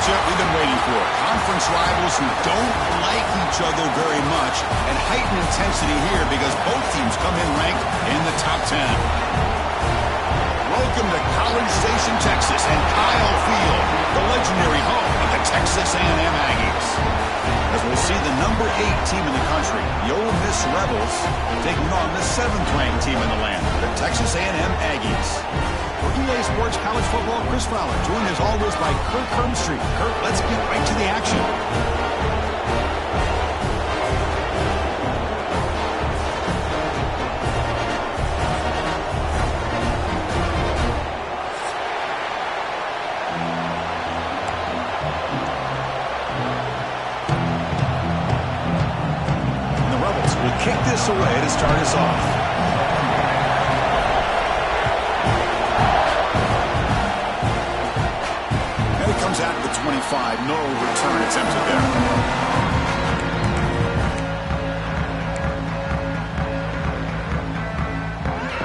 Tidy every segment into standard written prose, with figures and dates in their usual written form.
matchup we've been waiting for. Conference rivals who don't like each other very much, and heightened intensity here because both teams come in ranked in the top 10. Welcome to College Station, Texas, and Kyle Field, the legendary home of the Texas A&M Aggies. As we'll see the number 8 team in the country, the Ole Miss Rebels, taking on the 7th-ranked team in the land, the Texas A&M Aggies. For EA Sports College Football, Chris Fowler, joined as always by Kurt Kirkstreet. Kurt, let's get right to the action. And the Rebels will kick this away to start us off. Comes out at the 25. No return attempted there.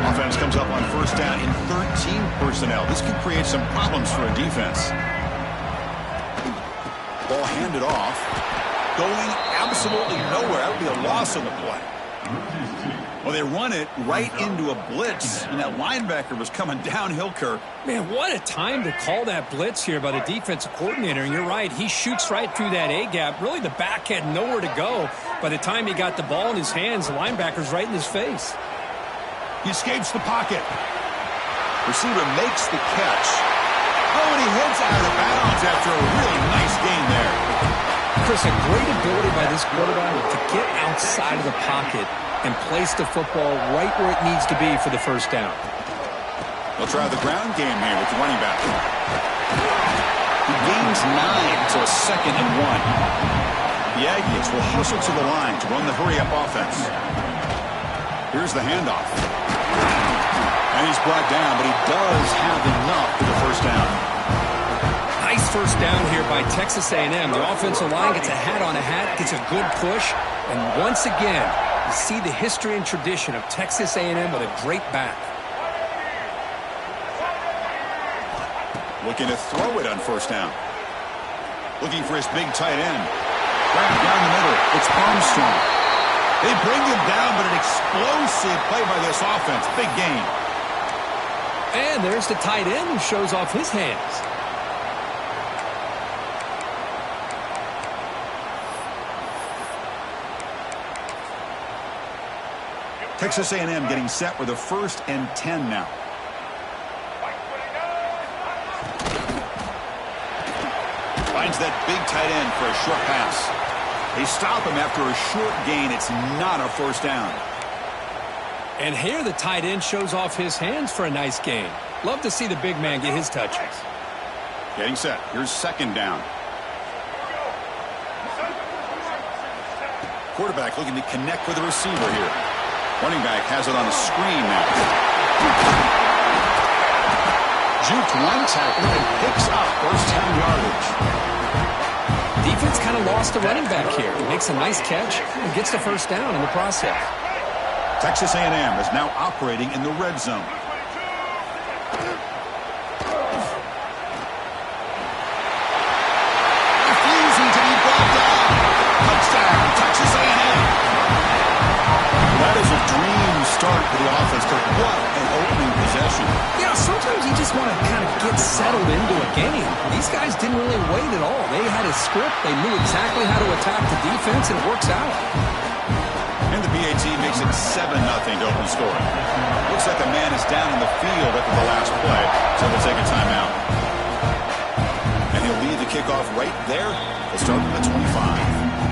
Offense comes up on first down in 13 personnel. This could create some problems for a defense. Ball handed off. Going absolutely nowhere. That would be a loss on the play. Well, they run it right into a blitz, and that linebacker was coming downhill, Kirk. Man, what a time to call that blitz here by the defensive coordinator. And you're right, he shoots right through that A-gap. Really, the back had nowhere to go. By the time he got the ball in his hands, the linebacker's right in his face. He escapes the pocket. Receiver makes the catch. Oh, and he heads out of bounds after a really nice gain there. Chris, a great ability by this quarterback to get outside of the pocket and place the football right where it needs to be for the first down. They'll try the ground game here with the running back. He gains 9 to a 2nd and 1. The Aggies will hustle to the line to run the hurry-up offense. Here's the handoff. And he's brought down, but he does have enough for the first down. Nice first down here by Texas A&M. The offensive line gets a hat on a hat, gets a good push, and once again, you see the history and tradition of Texas A&M with a great back. Looking to throw it on first down. Looking for his big tight end. Right down the middle. It's Armstrong. They bring him down, but an explosive play by this offense. Big gain. And there's the tight end who shows off his hands. Texas A&M getting set with a 1st and 10 now. Finds that big tight end for a short pass. They stop him after a short gain. It's not a first down. And here the tight end shows off his hands for a nice gain. Love to see the big man get his touches. Getting set. Here's 2nd down. Quarterback looking to connect with the receiver here. Running back has it on a screen now. Juked one tackle and picks up first down yardage. Defense kind of lost the running back here. Makes a nice catch and gets the first down in the process. Texas A&M is now operating in the red zone. Refusing to be brought down. Touchdown, Texas A&M. That is a dream start for the offense. But what an opening possession. Yeah, sometimes you just want to kind of get settled into a game. These guys didn't really wait at all. They had a script. They knew exactly how to attack the defense, and it works out. And the BAT makes it 7-0 to open scoring. Looks like a man is down in the field after the last play, so they'll take a timeout. And he'll lead the kickoff right there. They'll start from the 25.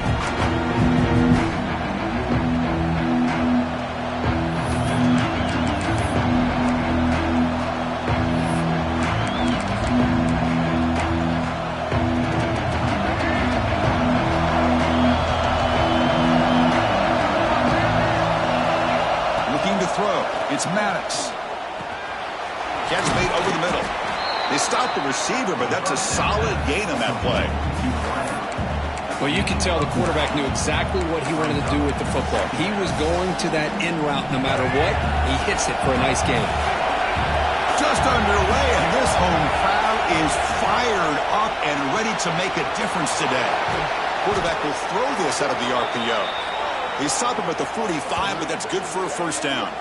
It's Maddox. Catch made over the middle. They stopped the receiver, but that's a solid gain on that play. Well, you can tell the quarterback knew exactly what he wanted to do with the football. He was going to that in route no matter what. He hits it for a nice gain. Just underway, and this home crowd is fired up and ready to make a difference today. Quarterback will throw this out of the RPO. They stop him at the 45, but that's good for a first down.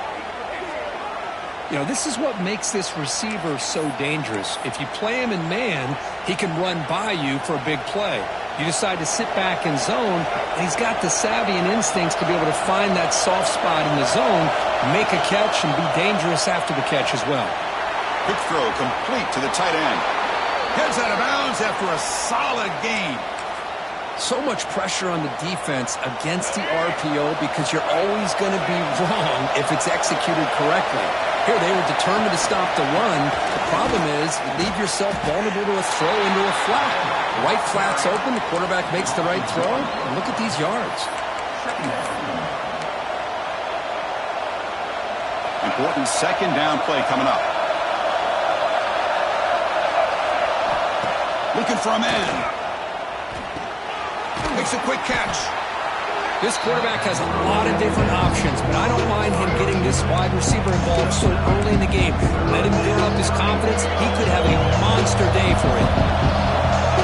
You know, this is what makes this receiver so dangerous. If you play him in man, he can run by you for a big play. You decide to sit back in zone, and he's got the savvy and instincts to be able to find that soft spot in the zone, make a catch, and be dangerous after the catch as well. Quick throw complete to the tight end. Heads out of bounds after a solid gain. So much pressure on the defense against the RPO because you're always going to be wrong if it's executed correctly. Here, they were determined to stop the run. The problem is you leave yourself vulnerable to a throw into a flat. The right flat's open, the quarterback makes the right throw, and look at these yards. Important second down play coming up. Looking for a man. Makes a quick catch. This quarterback has a lot of different options, but I don't mind him getting this wide receiver involved so early in the game. Let him build up his confidence. He could have a monster day for it.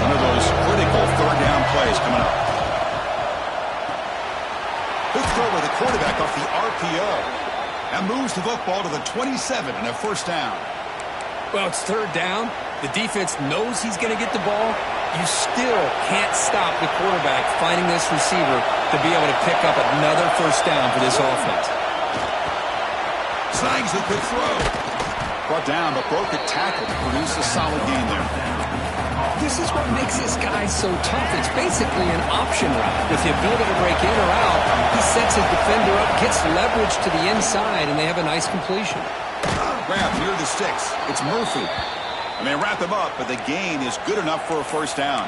One of those critical third down plays coming up. Good throw by the quarterback off the RPO. That moves the football to the 27 and a first down. Well, it's third down. The defense knows he's going to get the ball. You still can't stop the quarterback finding this receiver to be able to pick up another first down for this offense. Snags a good throw. Brought down, but broke a tackle to produce a solid gain there. This is what makes this guy so tough. It's basically an option route. With the ability to break in or out, he sets his defender up, gets leverage to the inside, and they have a nice completion. Grab near the sticks. It's Murphy. And they wrap him up, but the gain is good enough for a first down.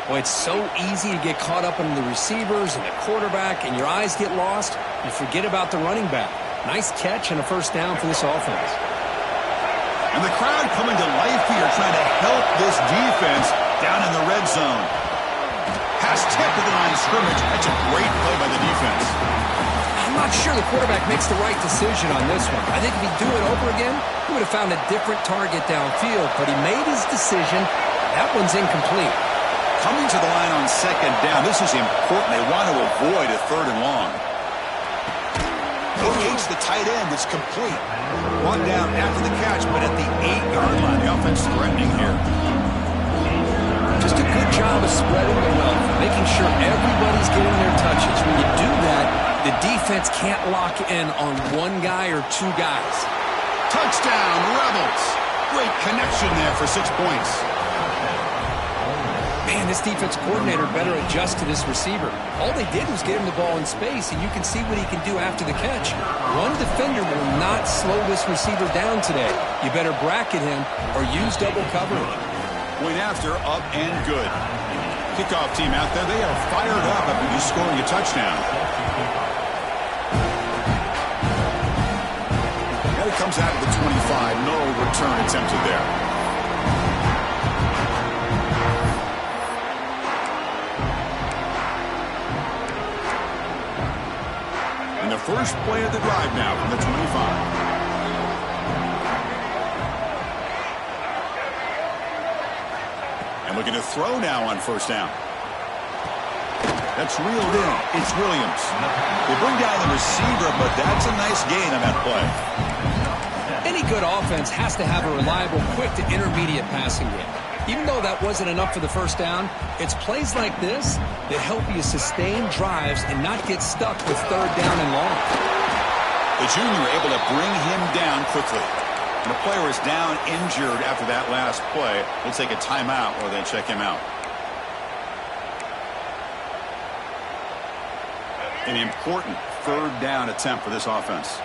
Well, it's so easy to get caught up in the receivers and the quarterback, and your eyes get lost. You forget about the running back. Nice catch and a first down for this offense. And the crowd coming to life here, trying to help this defense down in the red zone. Pass tipped to the line of scrimmage. That's a great play by the defense. I'm not sure the quarterback makes the right decision on this one. I think if he'd do it over again, he would have found a different target downfield, but he made his decision. That one's incomplete. Coming to the line on second down, this is important. They want to avoid a third and long. Engage the tight end. It's complete. Brought down after the catch, but at the 8-yard line. The offense threatening here. Just a good job of spreading the wealth, making sure everybody's getting their touches. When you do that, the defense can't lock in on one guy or two guys. Touchdown, Rebels. Great connection there for 6 points. Man, this defense coordinator better adjust to this receiver. All they did was get him the ball in space, and you can see what he can do after the catch. One defender will not slow this receiver down today. You better bracket him or use double coverage. Point after, up and good. Kickoff team out there, they are fired up after you scoring a touchdown. And it comes out of the 25. No return attempted there. And the first play of the drive now from the 25. Looking to throw now on first down. That's reeled in. It's Williams. They bring down the receiver, but that's a nice gain on that play. Any good offense has to have a reliable, quick to intermediate passing game. Even though that wasn't enough for the first down, it's plays like this that help you sustain drives and not get stuck with third down and long. The junior able to bring him down quickly. And the player is down injured after that last play. We'll take a timeout or they check him out. An important third down attempt for this offense.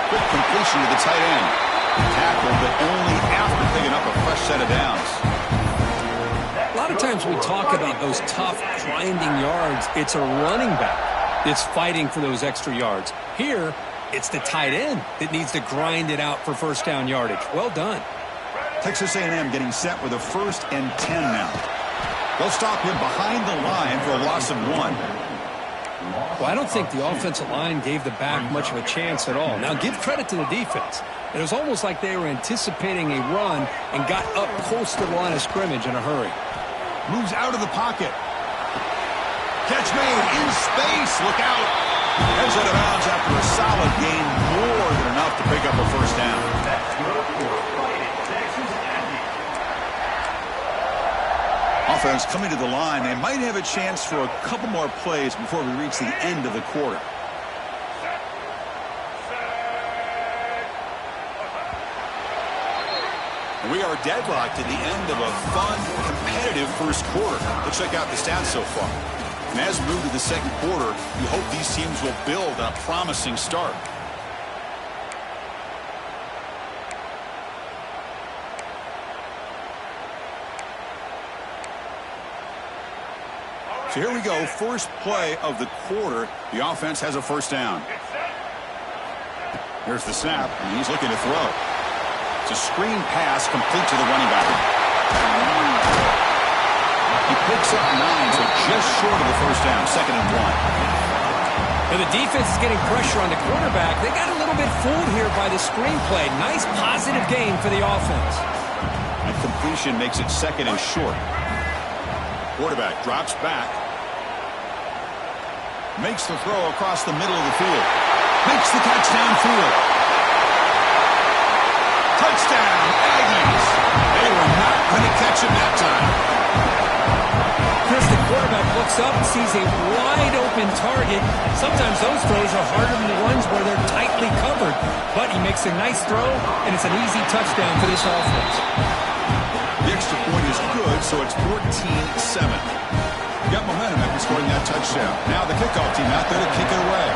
Quick completion to the tight end. Tackled, but only after picking up a fresh set of downs. A lot of times we talk about those tough, grinding yards. It's a running back that's fighting for those extra yards. Here, it's the tight end that needs to grind it out for first down yardage. Well done. Texas A&M getting set with a 1st and 10 now. They'll stop him behind the line for a loss of 1. Well, I don't think the offensive line gave the back much of a chance at all. Now, give credit to the defense. It was almost like they were anticipating a run and got up close to the line of scrimmage in a hurry. Moves out of the pocket. Catch made in space. Look out. Heads out of bounds after a solid gain, more than enough to pick up a first down. Offense coming to the line. They might have a chance for a couple more plays before we reach the end of the quarter. We are deadlocked at the end of a fun, competitive first quarter. Let's check out the stats so far. And as we move to the second quarter, we hope these teams will build on a promising start. So here we go, first play of the quarter. The offense has a first down. Here's the snap, and he's looking to throw. It's a screen pass complete to the running back. He picks up 9, so just short of the first down, 2nd and 1. And the defense is getting pressure on the quarterback. They got a little bit fooled here by the screenplay. Nice positive gain for the offense. And completion makes it 2nd and short. Quarterback drops back. Makes the throw across the middle of the field. Makes the catch downfield. Touchdown, Aggies. They were not going to catch him that time. Chris, the quarterback looks up and sees a wide-open target. Sometimes those throws are harder than the ones where they're tightly covered. But he makes a nice throw, and it's an easy touchdown for this offense. The extra point is good, so it's 14-7. Got momentum after scoring that touchdown. Now the kickoff team out there to kick it away.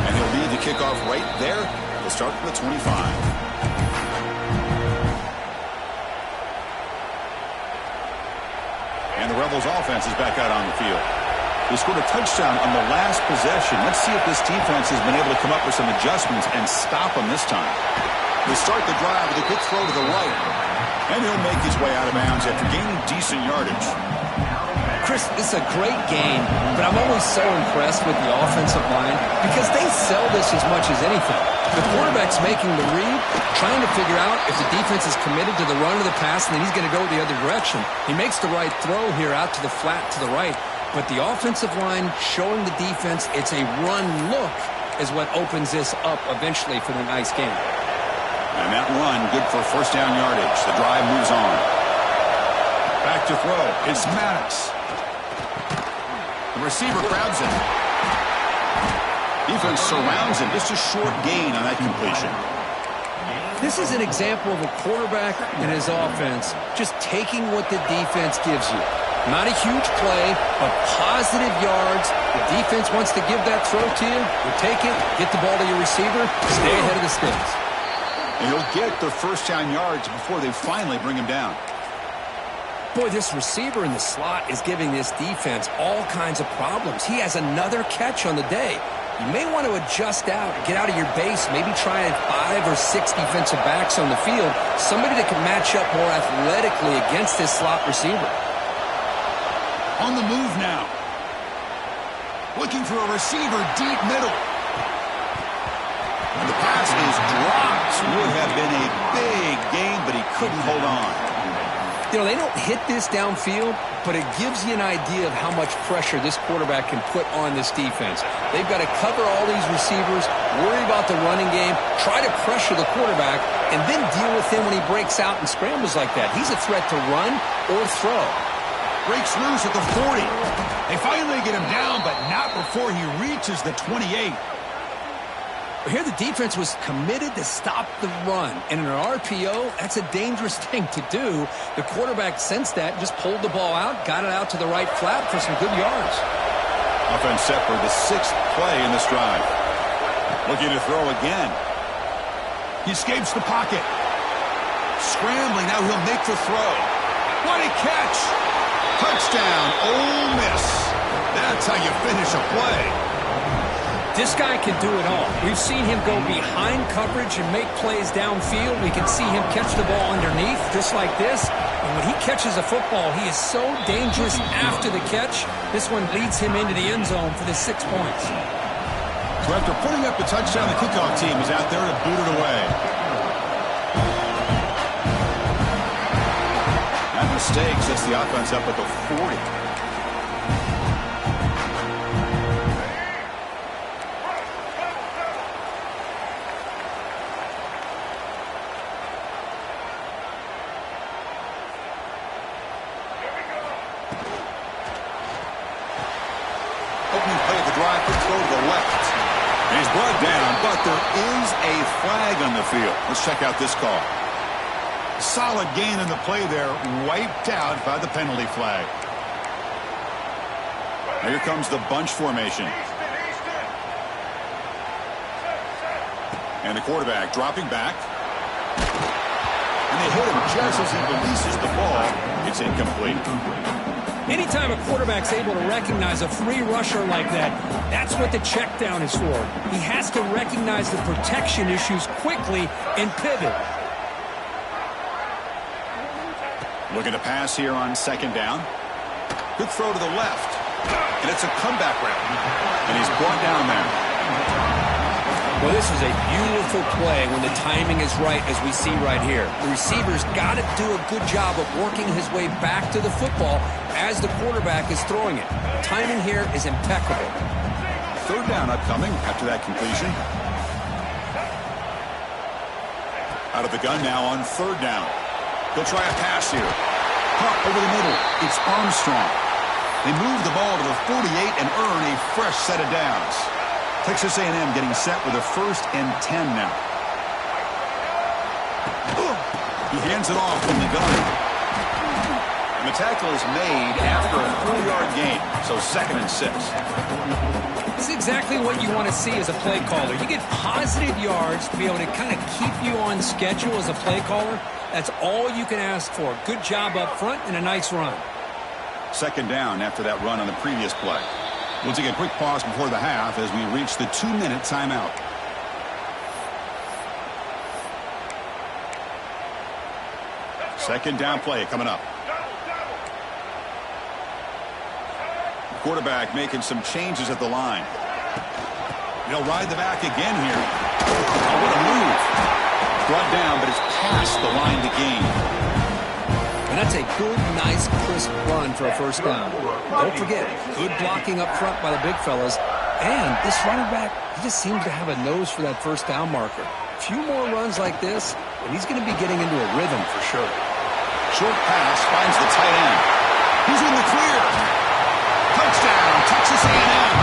And he'll lead the kickoff right there. We'll start from the 25. And the Rebels offense is back out on the field. They scored a touchdown on the last possession. Let's see if this defense has been able to come up with some adjustments and stop them this time. They start the drive with a quick throw to the right. And he'll make his way out of bounds after gaining decent yardage. Chris, this is a great game, but I'm always so impressed with the offensive line because they sell this as much as anything. The quarterback's making the read, trying to figure out if the defense is committed to the run or the pass, and then he's going to go the other direction. He makes the right throw here out to the flat to the right, but the offensive line showing the defense it's a run look is what opens this up eventually for the nice game. And that run, good for first down yardage. The drive moves on. Back to throw. It's Maddox. The receiver grabs it. Defense surrounds him. Just a short gain on that completion. This is an example of a quarterback and his offense just taking what the defense gives you. Not a huge play, but positive yards. The defense wants to give that throw to you. You take it, get the ball to your receiver, stay ahead of the sticks. And he'll get the first down yards before they finally bring him down. Boy, this receiver in the slot is giving this defense all kinds of problems. He has another catch on the day. You may want to adjust out, get out of your base, maybe try 5 or 6 defensive backs on the field, somebody that can match up more athletically against this slot receiver. On the move now. Looking for a receiver deep middle. And the pass is dropped. Would have been a big game, but he couldn't hold on. You know, they don't hit this downfield, but it gives you an idea of how much pressure this quarterback can put on this defense. They've got to cover all these receivers, worry about the running game, try to pressure the quarterback, and then deal with him when he breaks out and scrambles like that. He's a threat to run or throw. Breaks loose at the 40. They finally get him down, but not before he reaches the 28. Here the defense was committed to stop the run. And in an RPO, that's a dangerous thing to do. The quarterback sensed that, just pulled the ball out, got it out to the right flat for some good yards. Offense set for the 6th play in this drive. Looking to throw again. He escapes the pocket. Scrambling, now he'll make the throw. What a catch! Touchdown, Ole Miss. That's how you finish a play. This guy can do it all. We've seen him go behind coverage and make plays downfield. We can see him catch the ball underneath just like this. And when he catches a football, he is so dangerous after the catch. This one leads him into the end zone for the 6 points. So after putting up the touchdown, the kickoff team is out there to boot it away. That mistake sets the offense up at the 40. Opening play of the drive, quick throw to the left. And he's brought down, but there is a flag on the field. Let's check out this call. Solid gain in the play there, wiped out by the penalty flag. Now here comes the bunch formation. And the quarterback dropping back. And they hit him just as he releases the ball. It's incomplete. Anytime a quarterback's able to recognize a free rusher like that, that's what the check down is for. He has to recognize the protection issues quickly and pivot. Looking to pass here on second down. Good throw to the left. And it's a comeback route. And he's brought down there. Well, this is a beautiful play when the timing is right, as we see right here. The receiver's got to do a good job of working his way back to the football as the quarterback is throwing it. Timing here is impeccable. Third down upcoming after that completion. Out of the gun now on third down. He'll try a pass here. Pop over the middle. It's Armstrong. They move the ball to the 48 and earn a fresh set of downs. Texas A&M getting set with a 1st and 10 now. He hands it off from the gun. And the tackle is made after a 4-yard gain, so 2nd and 6. This is exactly what you want to see as a play caller. You get positive yards to be able to kind of keep you on schedule as a play caller. That's all you can ask for. Good job up front and a nice run. 2nd down after that run on the previous play. We'll take a quick pause before the half as we reach the 2-minute timeout. Second down play coming up. The quarterback making some changes at the line. They'll ride the back again here. Oh, what a move. Brought down, but it's past the line to gain. And that's a good, nice, crisp run for a 1st down. Don't forget, good blocking up front by the big fellas. And this running back, he just seems to have a nose for that 1st down marker. A few more runs like this, and he's going to be getting into a rhythm for sure. Short pass finds the tight end. He's in the clear. Touchdown, Texas A&M.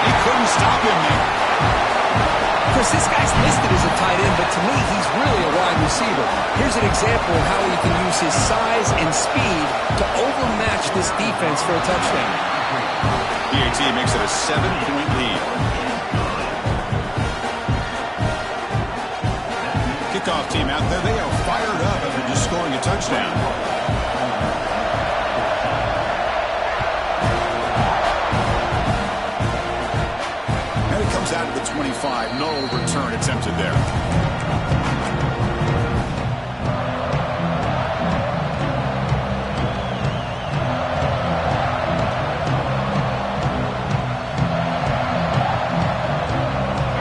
He couldn't stop him there. Of course, this guy's listed as a tight end, but to me, he's really a wide receiver. Here's an example of how he can use his size and speed to overmatch this defense for a touchdown. PAT makes it a 7-point lead. Kickoff team out there, they are fired up after just scoring a touchdown. Out of the 25, no return attempted there.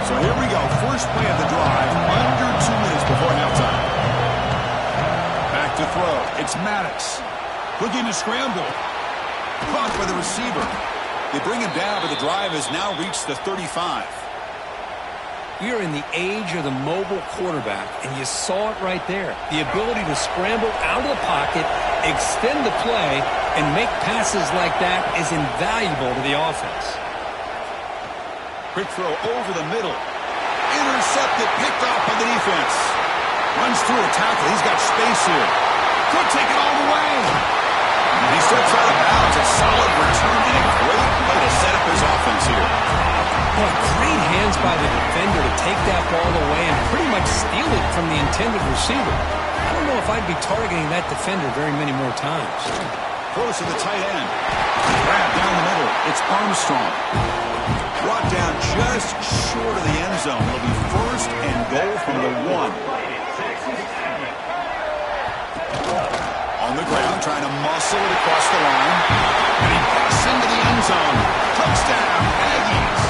So here we go, first play of the drive, under 2 minutes before halftime. Back to throw, it's Maddox, looking to scramble, caught by the receiver. They bring him down, but the drive has now reached the 35. We are in the age of the mobile quarterback, and you saw it right there. The ability to scramble out of the pocket, extend the play, and make passes like that is invaluable to the offense. Quick throw over the middle. Intercepted, picked off by the defense. Runs through a tackle. He's got space here. Could take it all the way. And he steps out of bounds. A solid return and a great play to set up his offense here. Well, great hands by the defender to take that ball away and pretty much steal it from the intended receiver. I don't know if I'd be targeting that defender very many more times. Close to the tight end. Grab down the middle. It's Armstrong. Brought down just short of the end zone. It'll be 1st and goal from the 1. On the ground, trying to muscle it across the line. And he busts into the end zone. Touchdown, Aggies.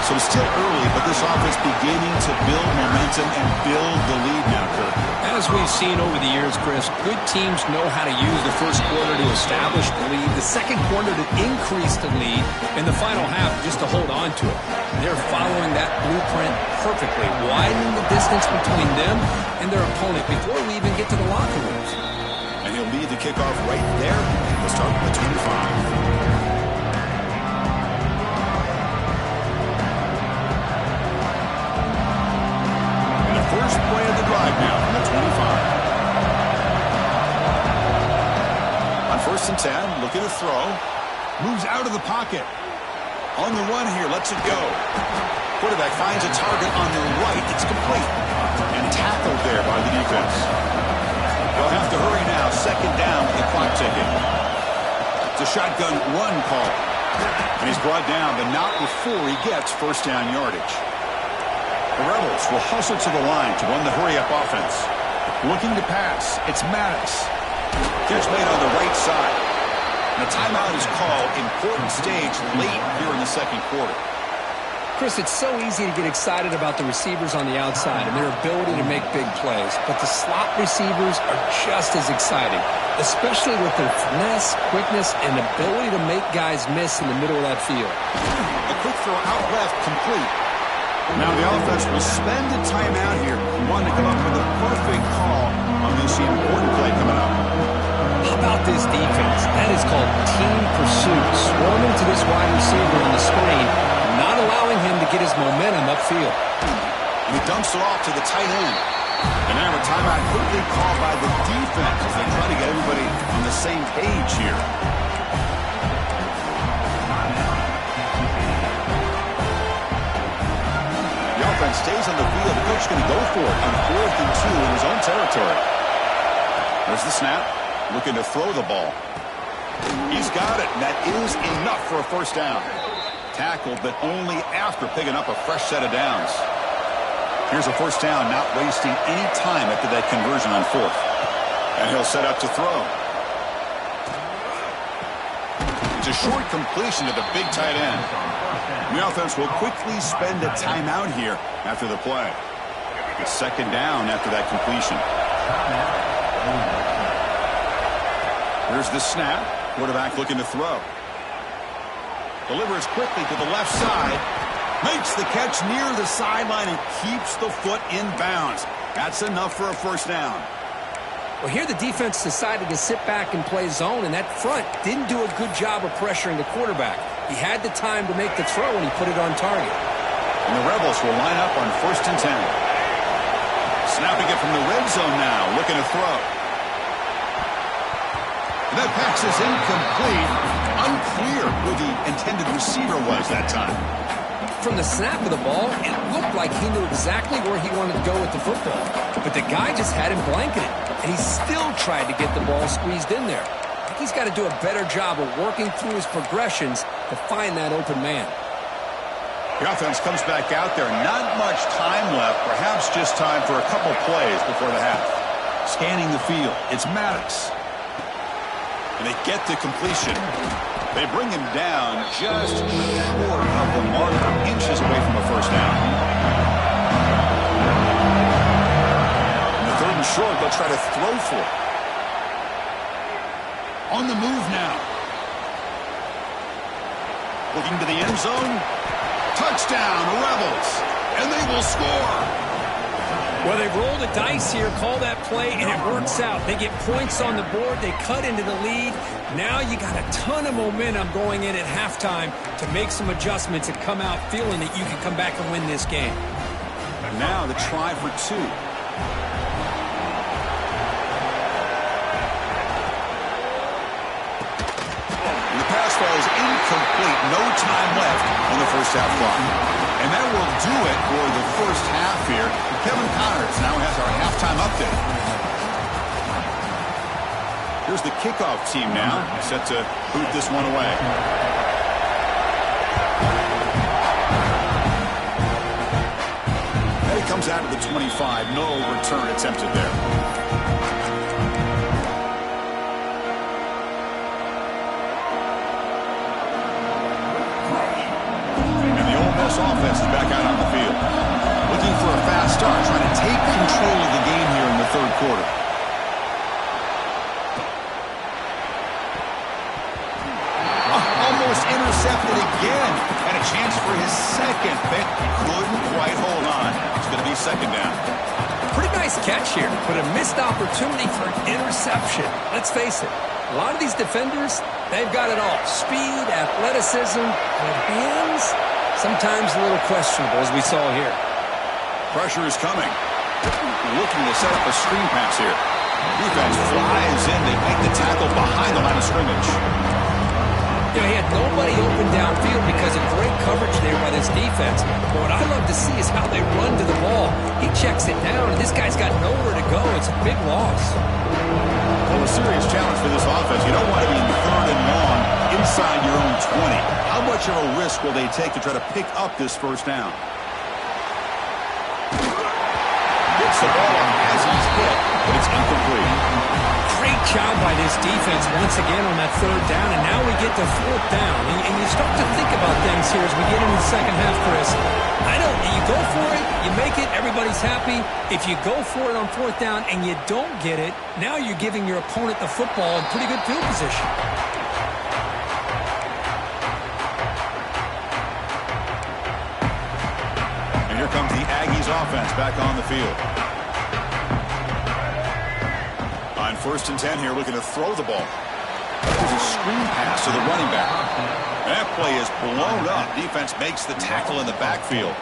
So it's still early, but this offense beginning to build momentum and build the lead now, Kirk. As we've seen over the years, Chris, good teams know how to use the first quarter to establish the lead, the second quarter to increase the lead, and the final half just to hold on to it. They're following that blueprint perfectly, widening the distance between them and their opponent before we even get to the locker rooms. And he'll lead the kickoff right there. We'll start with the 25. First play of the drive now from the 25. On 1st and 10, looking to throw. Moves out of the pocket. On the run here, lets it go. Quarterback finds a target on the right. It's complete. And tackled there by the defense. They'll have to hurry now. 2nd down with the clock ticking. It's a shotgun run call. And he's brought down, but not before he gets 1st down yardage. The Rebels will hustle to the line to run the hurry-up offense. Looking to pass. It's Maddox. Catch made on the right side. And a timeout is called. Important stage late here in the second quarter. Chris, it's so easy to get excited about the receivers on the outside and their ability to make big plays. But the slot receivers are just as exciting, especially with their finesse, quickness, and ability to make guys miss in the middle of that field. A quick throw out left, complete. Now the offense will spend a timeout here, wanting to come up with a perfect call on this important play coming up. How about this defense? That is called team pursuit. Swarming to this wide receiver on the screen, not allowing him to get his momentum upfield. And he dumps it off to the tight end. And now a timeout quickly called by the defense as they try to get everybody on the same page here. Stays on the field. The coach is going to go for it on 4th and 2 in his own territory. There's the snap. Looking to throw the ball. He's got it. And that is enough for a 1st down. Tackled, but only after picking up a fresh set of downs. Here's a 1st down, not wasting any time after that conversion on 4th. And he'll set up to throw. It's a short completion to the big tight end. The offense will quickly spend a timeout here after the play. It's 2nd down after that completion. Here's the snap. Quarterback looking to throw. Delivers quickly to the left side. Makes the catch near the sideline and keeps the foot in bounds. That's enough for a 1st down. Well, here the defense decided to sit back and play zone, and that front didn't do a good job of pressuring the quarterback. He had the time to make the throw, and he put it on target. And the Rebels will line up on 1st and 10. Snapping it from the red zone now, looking to throw. And that pass is incomplete. Unclear who the intended receiver was that time. From the snap of the ball, it looked like he knew exactly where he wanted to go with the football. But the guy just had him blanketed, and he still tried to get the ball squeezed in there. I think he's got to do a better job of working through his progressions to find that open man. The offense comes back out there. Not much time left. Perhaps just time for a couple plays before the half. Scanning the field. It's Maddox. And they get the completion. They bring him down just short of the marker, inches away from a 1st down. And the 3rd and short, they'll try to throw for it. On the move now. Looking to the end zone. Touchdown, Rebels. And they will score. Well, they roll the dice here, call that play, and it works out. They get points on the board. They cut into the lead. Now you got a ton of momentum going in at halftime to make some adjustments and come out feeling that you can come back and win this game. And now the try for 2. Is incomplete. No time left on the 1st half clock. And that will do it for the 1st half here. Kevin Connors now has our halftime update. Here's the kickoff team now, set to boot this one away. And it comes out of the 25. No return attempted there. Miss offense is back out on the field. Looking for a fast start, trying to take control of the game here in the third quarter. Almost intercepted again. And a chance for his second, but couldn't quite hold on. It's going to be second down. Pretty nice catch here, but a missed opportunity for an interception. Let's face it, a lot of these defenders, they've got it all. Speed, athleticism, good hands. Sometimes a little questionable, as we saw here. Pressure is coming. Looking to set up a screen pass here. Defense flies in. They make the tackle behind the line of scrimmage. You know, he had nobody open downfield because of great coverage there by this defense. But what I love to see is how they run to the ball. He checks it down, and this guy's got nowhere to go. It's a big loss. Well, a serious challenge for this offense. You don't want to be in third and long inside your own 20. How much of a risk will they take to try to pick up this first down? Gets the ball as he's hit, but it's incomplete. Great job by this defense once again on that third down, and now we get to fourth down. And you start to think about things here as we get into the second half, Chris. You go for it, you make it, everybody's happy. If you go for it on fourth down and you don't get it, now you're giving your opponent the football in pretty good field position. And here comes the Aggies offense back on the field. On 1st and 10 here, looking to throw the ball. There's a screen pass to the running back. That play is blown up. Defense makes the tackle in the backfield.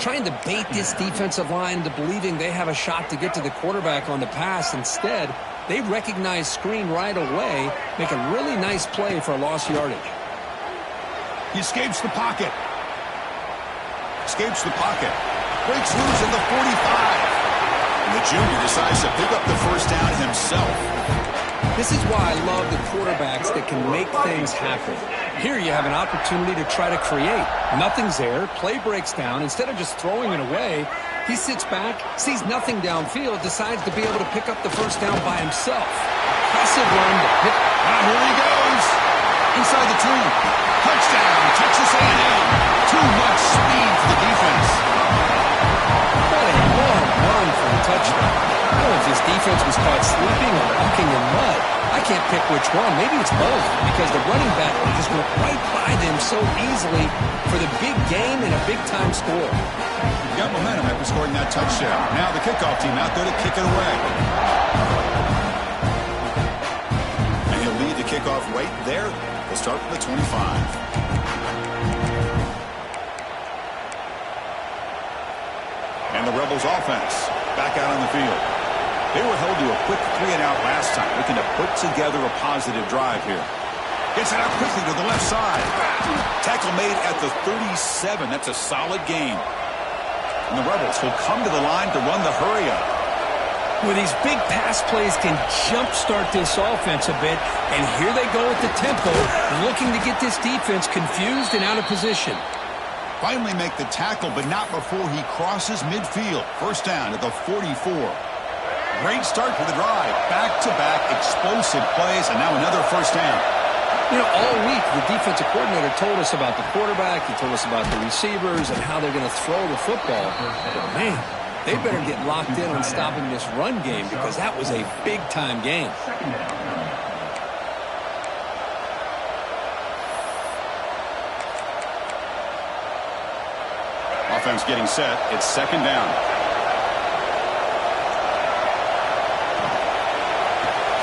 Trying to bait this defensive line into believing they have a shot to get to the quarterback on the pass. Instead, they recognize screen right away, make a really nice play for a lost yardage. He escapes the pocket. Escapes the pocket. Breaks loose at the 45. And the junior decides to pick up the first down himself. This is why I love the quarterbacks that can make things happen. Here you have an opportunity to try to create. Nothing's there. Play breaks down. Instead of just throwing it away, he sits back, sees nothing downfield, decides to be able to pick up the first down by himself. Impressive run to hit. Here he goes. Inside the 2. Touchdown, Texas A&M. Too much speed for the defense. What a long run for the touchdown. I don't know if this defense was caught sleeping or walking in mud. I can't pick which one. Maybe it's both, because the running back just went right by them so easily for the big game and a big-time score. You got momentum after scoring that touchdown. Now the kickoff team out there to kick it away. And he'll lead the kickoff right there. We'll start from the 25. And the Rebels offense back out on the field. They were held to a quick 3-and-out last time, looking to put together a positive drive here. Gets it out quickly to the left side. Tackle made at the 37. That's a solid gain. And the Rebels will come to the line to run the hurry-up. Well, these big pass plays can jumpstart this offense a bit, and here they go at the tempo, looking to get this defense confused and out of position. Finally make the tackle, but not before he crosses midfield. First down at the 44. Great start to the drive. Back-to-back explosive plays, and now another first down. You know, all week, the defensive coordinator told us about the quarterback. He told us about the receivers and how they're going to throw the football. But, man, they better get locked in on stopping this run game, because that was a big-time game. Offense getting set. It's second down.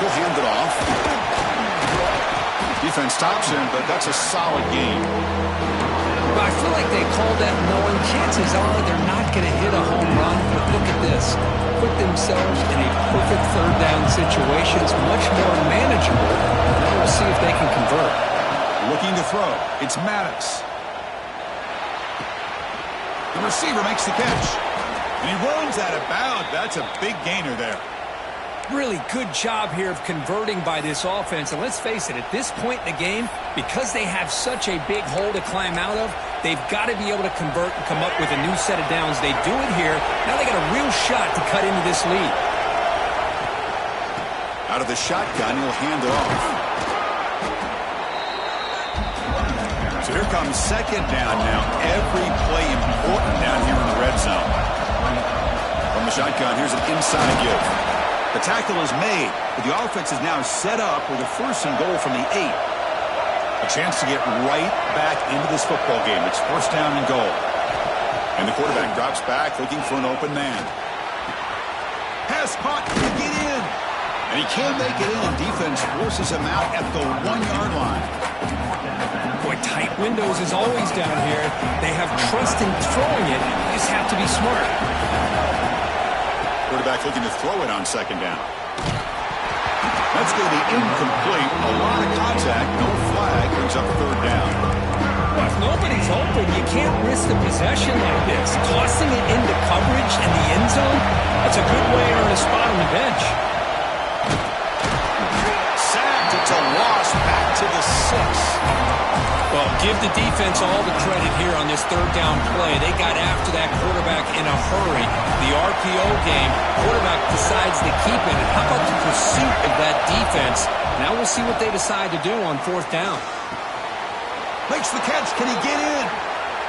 He'll hand it off. Defense stops him, but that's a solid game. Well, I feel like they called that knowing chances are they're not going to hit a home run. But look at this. Put themselves in a perfect third down situation. It's much more manageable. And then we'll see if they can convert. Looking to throw. It's Maddox. The receiver makes the catch. And he runs out of bounds. That's a big gainer there. Really good job here of converting by this offense. And let's face it, at this point in the game, because they have such a big hole to climb out of, they've got to be able to convert and come up with a new set of downs. They do it here. Now they got a real shot to cut into this lead. Out of the shotgun, he'll hand it off. So Here comes second down now. Every play important down here in the red zone. From the shotgun, here's an inside give. The tackle is made, but the offense is now set up with a 1st and goal from the 8. A chance to get right back into this football game. It's 1st down and goal. And the quarterback drops back looking for an open man. Pass caught to get in. And he can't make it in. Defense forces him out at the 1-yard line. Boy, tight windows is always down here. They have trust in throwing it. You just have to be smart. Quarterback looking to throw it on 2nd down. That's going to be incomplete. A lot of contact. No flag. Brings up 3rd down. Well, if nobody's open, you can't risk the possession like this. Tossing it into coverage in the end zone, that's a good way to earn a spot on the bench. Sacked. It's a loss back to the 6. Well, give the defense all the credit here on this 3rd down play. They got after that quarterback in a hurry. The RPO game, quarterback decides to keep it. And how about the pursuit of that defense? Now we'll see what they decide to do on 4th down. Makes the catch. Can he get in?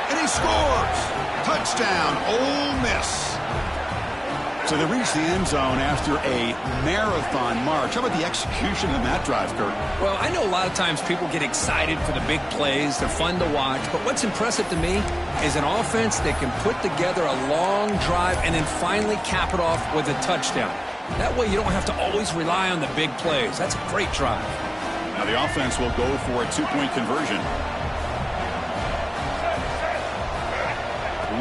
And he scores. Touchdown, Ole Miss. So they reach the end zone after a marathon march. How about the execution in that drive, Kurt? Well, I know a lot of times people get excited for the big plays. They're fun to watch. But what's impressive to me is an offense that can put together a long drive and then finally cap it off with a touchdown. That way you don't have to always rely on the big plays. That's a great drive. Now the offense will go for a 2-point conversion.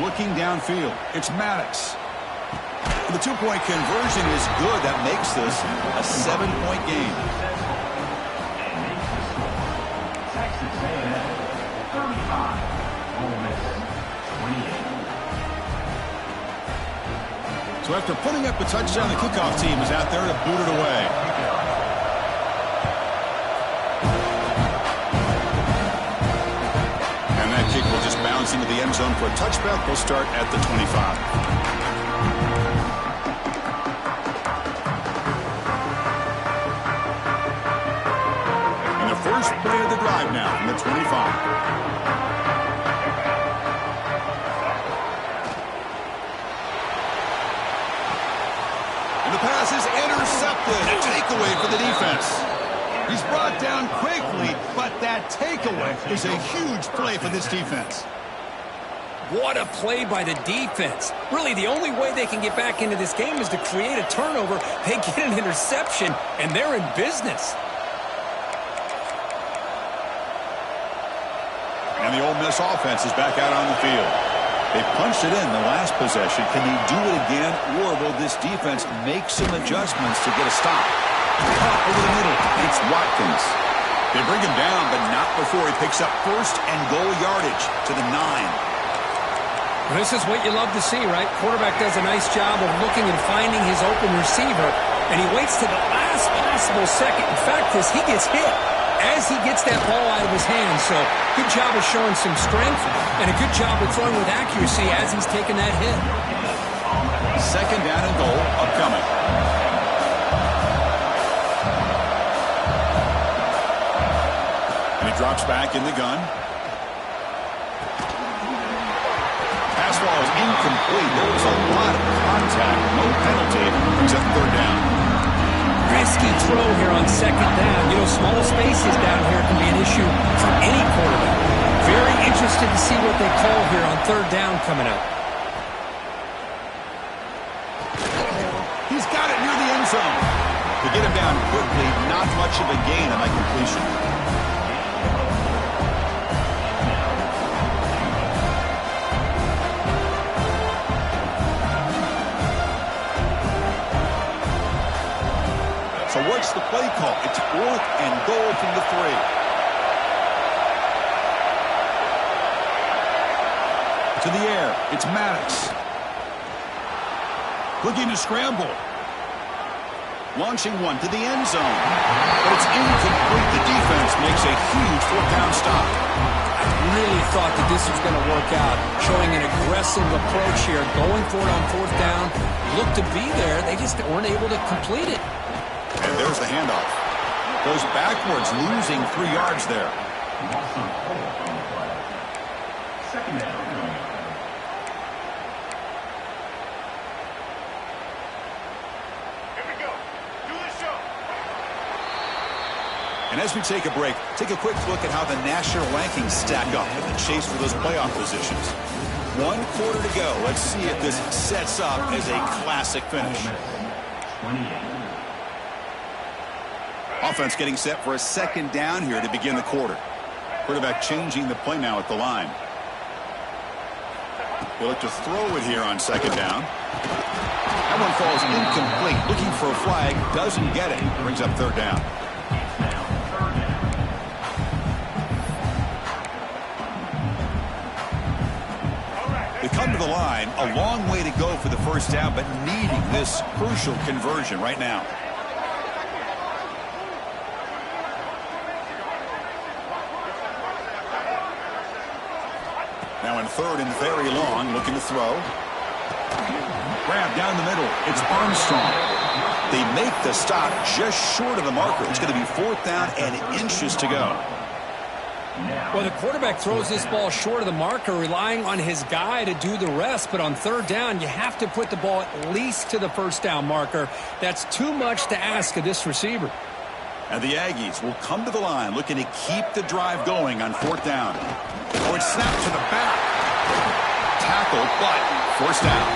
Looking downfield, it's Maddox. The 2-point conversion is good. That makes this a 7-point game. So after putting up a touchdown, the kickoff team is out there to boot it away. And that kick will just bounce into the end zone for a touchback. We'll start at the 25. First play of the drive now from the 25. And the pass is intercepted. A takeaway for the defense. He's brought down quickly, but that takeaway is a huge play for this defense. What a play by the defense. Really, the only way they can get back into this game is to create a turnover. They get an interception, and they're in business. And the Ole Miss offense is back out on the field. They punched it in the last possession. Can they do it again, or will this defense make some adjustments to get a stop? Caught over the middle. It's Watkins. They bring him down, but not before he picks up 1st and goal yardage to the 9. Well, this is what you love to see, right? Quarterback does a nice job of looking and finding his open receiver, and he waits to the last possible second. In fact, as he gets hit, as he gets that ball out of his hands. So good job of showing some strength and a good job of throwing with accuracy as he's taking that hit. 2nd down and goal upcoming. And he drops back in the gun. Pass ball is incomplete. There was a lot of contact. No penalty. Brings up 3rd down. Risky throw here on 2nd down. You know, small spaces down here can be an issue for any quarterback. Very interested to see what they call here on 3rd down coming up. He's got it near the end zone. To get him down quickly, not much of a gain on that completion. So what's the play call? It's 4th and goal from the 3. To the air. It's Maddox. Looking to scramble. Launching one to the end zone. But it's incomplete. The defense makes a huge 4th down stop. I really thought that this was going to work out. Showing an aggressive approach here. Going for it on 4th down. Looked to be there. They just weren't able to complete it. And there's the handoff. Goes backwards, losing 3 yards there. And as we take a break, take a quick look at how the national rankings stack up in the chase for those playoff positions. 1 quarter to go. Let's see if this sets up as a classic finish. Offense getting set for a second down here to begin the quarter. Quarterback changing the play now at the line. They look to throw it here on second down. That one falls incomplete. Looking for a flag. Doesn't get it. Brings up third down. They come to the line. A long way to go for the first down, but needing this crucial conversion right now. Now in third and very long, looking to throw. Grab down the middle. It's Armstrong. They make the stop just short of the marker. It's going to be fourth down and inches to go. Well, the quarterback throws this ball short of the marker, relying on his guy to do the rest. But on third down, you have to put the ball at least to the first down marker. That's too much to ask of this receiver. And the Aggies will come to the line looking to keep the drive going on fourth down. Oh, it's snapped to the back. Tackled, but forced down.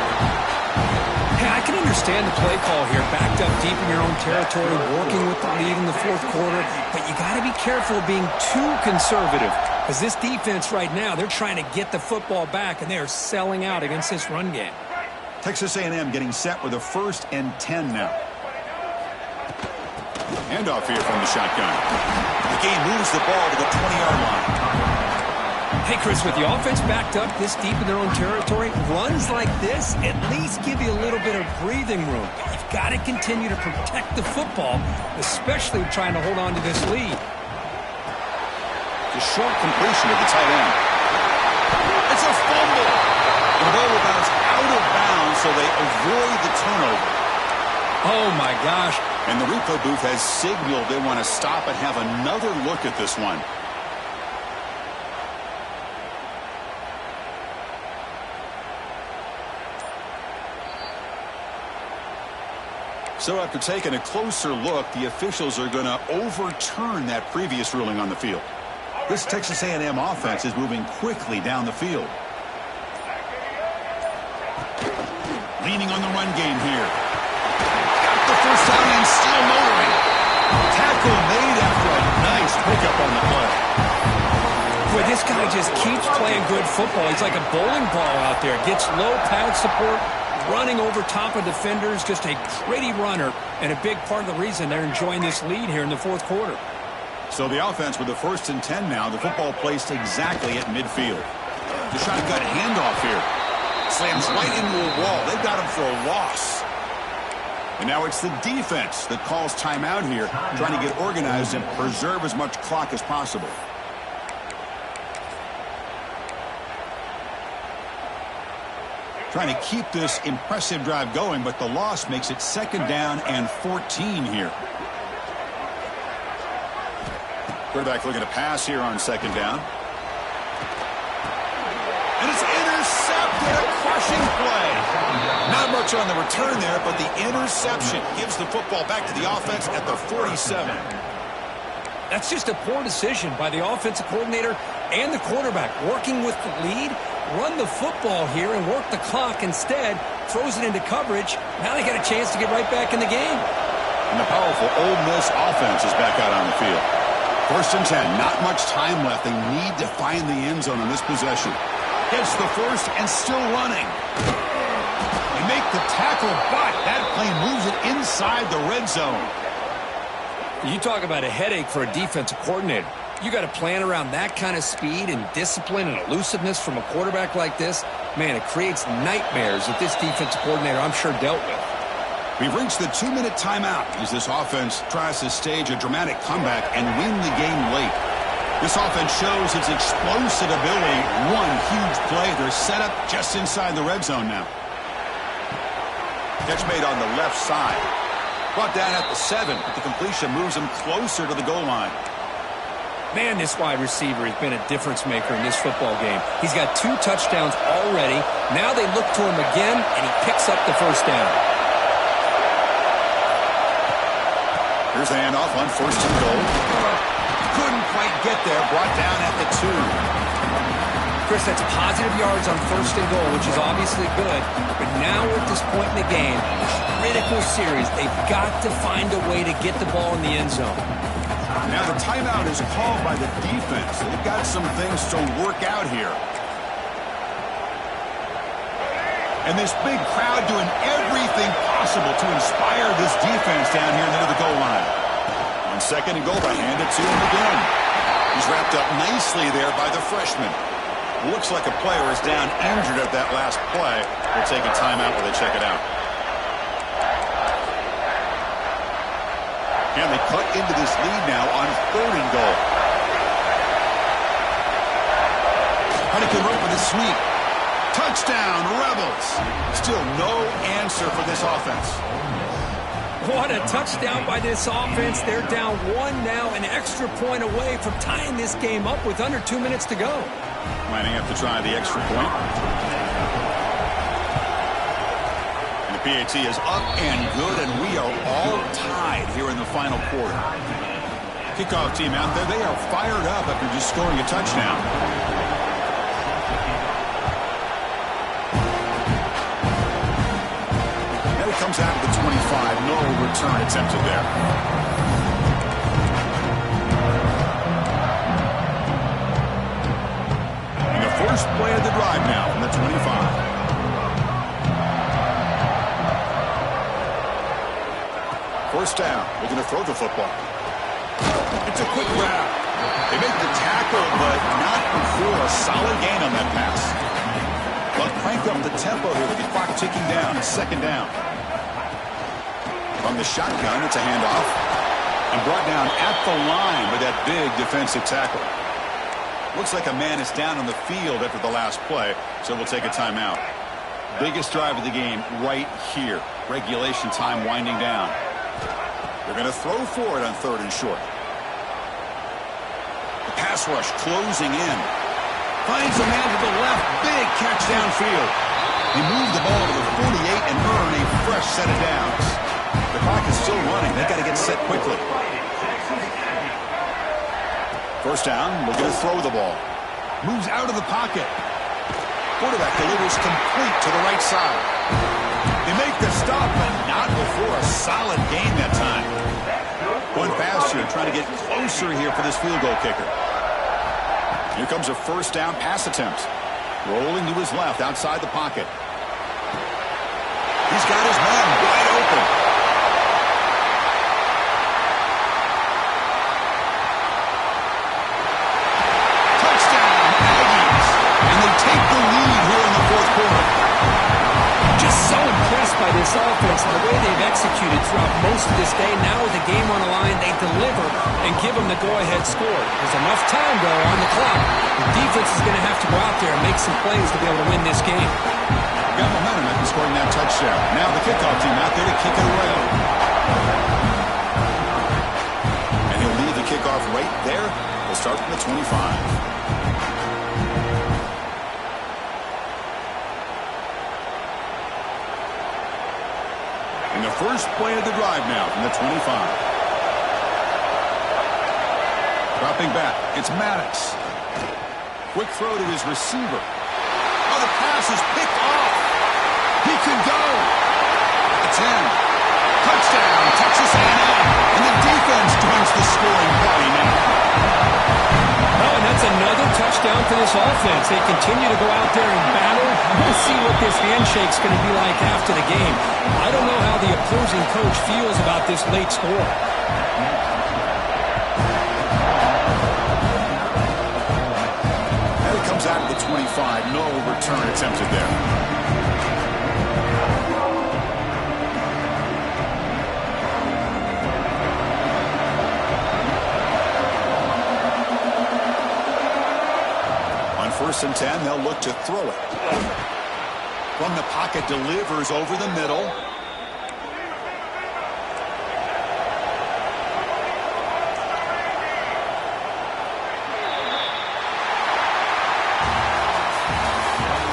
Hey, I can understand the play call here, backed up deep in your own territory, working with the lead in the fourth quarter, but you got to be careful of being too conservative, because this defense right now, they're trying to get the football back, and they are selling out against this run game. Texas A&M getting set with a 1st and 10 now. Handoff here from the shotgun. The game moves the ball to the 20-yard line. Hey, Chris, with the offense backed up this deep in their own territory, runs like this at least give you a little bit of breathing room. But you've got to continue to protect the football, especially trying to hold on to this lead. The short completion of the tight end. It's a fumble. The ball will bounce out of bounds, so they avoid the turnover. Oh, my gosh. And the replay booth has signaled they want to stop and have another look at this one. So after taking a closer look, the officials are going to overturn that previous ruling on the field. This Texas A&M offense is moving quickly down the field. Leaning on the run game here. Got the first down and still motoring. Tackle made after a nice pickup on the play. Boy, this guy just keeps playing good football. He's like a bowling ball out there. Gets low pad support, running over top of defenders, just a gritty runner, and a big part of the reason they're enjoying this lead here in the fourth quarter. So the offense with the 1st and 10 now, the football placed exactly at midfield. The shotgun handoff here. Slams right into a wall. They've got him for a loss. And now it's the defense that calls timeout here, trying to get organized and preserve as much clock as possible. Trying to keep this impressive drive going, but the loss makes it 2nd down and 14 here. Quarterback looking to pass here on 2nd down. And it's intercepted, a crushing play. Not much on the return there, but the interception gives the football back to the offense at the 47. That's just a poor decision by the offensive coordinator and the quarterback. Working with the lead, run the football here and work the clock. Instead, throws it into coverage. Now they got a chance to get right back in the game. And the powerful Ole Miss offense is back out on the field. 1st and 10, not much time left. They need to find the end zone on this possession. Gets the first and still running. They make the tackle, but that play moves it inside the red zone. You talk about a headache for a defensive coordinator. You got to plan around that kind of speed and discipline and elusiveness from a quarterback like this. Man, it creates nightmares that this defensive coordinator, I'm sure, dealt with. We've reached the 2-minute timeout as this offense tries to stage a dramatic comeback and win the game late. This offense shows its explosive ability. One huge play. They're set up just inside the red zone now. Catch made on the left side. Brought down at the 7, but the completion moves him closer to the goal line. Man, this wide receiver has been a difference maker in this football game. He's got 2 touchdowns already. Now they look to him again, and he picks up the first down. Here's the handoff on 1st and goal. Couldn't quite get there. Brought down at the 2. Chris, that's positive yards on 1st and goal, which is obviously good. But now at this point in the game, critical series, they've got to find a way to get the ball in the end zone. Now the timeout is called by the defense. They've got some things to work out here. And this big crowd doing everything possible to inspire this defense down here near the goal line. On 2nd and goal, they hand it to him again. He's wrapped up nicely there by the freshman. Looks like a player is down injured at that last play. We'll take a timeout while they check it out. And they cut into this lead now on 3rd and goal. Heineken right with a sweep. Touchdown, Rebels. Still no answer for this offense. What a touchdown by this offense. They're down 1 now, an extra point away from tying this game up with under 2 minutes to go. Lining up to try the extra point. And the PAT is up and good, and we are all tied here in the final quarter. Kickoff team out there, they are fired up after just scoring a touchdown. Now he comes out of the 25. No return attempted there. First play of the drive now from the 25. First down. They're going to throw the football. It's a quick grab. They make the tackle, but not before a solid gain on that pass. But crank up the tempo here with the clock ticking down. 2nd down. From the shotgun, it's a handoff. And brought down at the line with that big defensive tackle. Looks like a man is down on the field after the last play, so we'll take a timeout. Biggest drive of the game right here. Regulation time winding down. They're going to throw for it on 3rd and short. The pass rush closing in. Finds a man to the left. Big catch downfield. They move the ball to the 48 and earn a fresh set of downs. The clock is still running. They've got to get set quickly. First down, looking to throw the ball. Moves out of the pocket. Quarterback delivers complete to the right side. They make the stop, but not before a solid gain that time. Going fast here, trying to get closer here for this field goal kicker. Here comes a first down pass attempt. Rolling to his left, outside the pocket. He's got his man wide open. By this offense and the way they've executed throughout most of this day. Now with the game on the line, they deliver and give them the go-ahead score. There's enough time, though, on the clock. The defense is going to have to go out there and make some plays to be able to win this game. Got momentum after scoring that touchdown. Now the kickoff team out there to kick it away. And he'll lead the kickoff right there. We'll start from the 25. The first play of the drive now from the 25. Dropping back, it's Maddox. Quick throw to his receiver. Oh, the pass is picked off. He can go. The 10. Touchdown, Texas A&M. And the defense joins the scoring party now. Oh, and that's another touchdown for this offense. They continue to go out there and battle. We'll see what this handshake's going to be like after the game. I don't know how the opposing coach feels about this late score. And it comes out of the 25. No return attempted there. First and 10, they'll look to throw it. From the pocket, delivers over the middle.